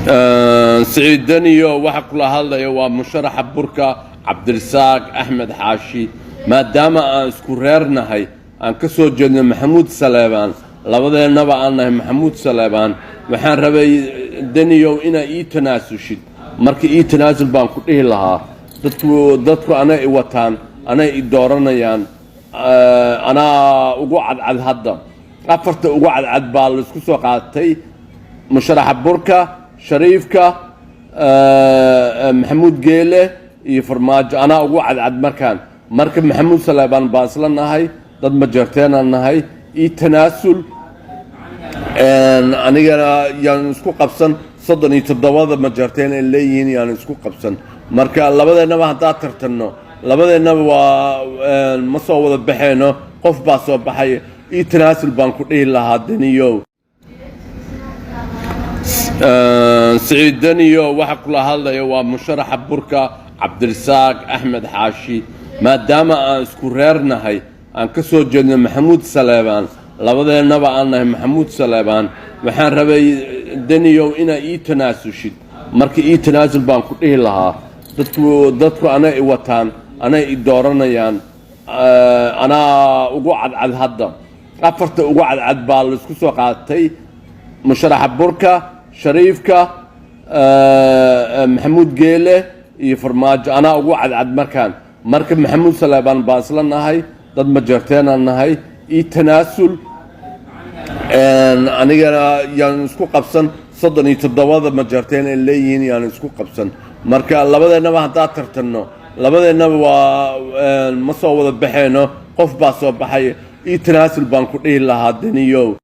سعيد دنيو waxaa kula hadlaya waa musharaxa burka Cabdirasaaq Axmed Xaashi maadaama aan isku reernahay aan ka soo jeedno Maxamuud Saleebaan labadeenaba aan nahay Maxamuud Saleebaan waxaan rabay Daniyo inay ii tanaasushid markii ii tanaasul baan ku dhihi lahaa dadku anay i wataan anay i dooranayaan ana ugu cadcad hadda afarta ugu cadcad baa la isku soo qaatay musharaxa burka shariifka maxamuud geele iyo farmaajo ana ugu cadcad marka maxamuud Saleebaan baan isla nahay dad ma jarteenaan nahay ii tanaasul anigana yaan isku qabsan 37 ma jarteen ay leeyihiin yaan isku qabsan marka labadeenaba hadaa tartanno labadeenaba waa ma soo wada baxeeno qof baa soo baxay ii tanaasul baan ku dhihi lahaa Daniyo سعيد دنيو waxaa kula hadlaya waa musharaxa burka Cabdirasaaq Axmed Xaashi maadaama aan isku reernahay aan ka soo jeedno Maxamuud Saleebaan labadeenaba aan nahay Maxamuud Saleebaan waxaan rabay Daniyo inay ii tanaasushid markii ii tanaasul baan ku dhihi lahaa dadku anay i wataan anay i dooranayaan ana ugu cadcad hadda afarta ugu cadcad baa la isku soo qaatay musharaxa burka shariifka maxamuud geele iyo farmaajo ana ugu cadcad marka maxamuud Saleebaan baan isla nahay dad ma jarteenaan nahay ii tanaasul anigana yaan isku qabsan 37 ma jarteen ay leeyihiin yaan isku qabsan marka labadeenaba hadaa tartanno labadeenaba waa ma soo wada baxeeno qof baa soo baxay ii tanaasul baan ku dhihi lahaa Daniyo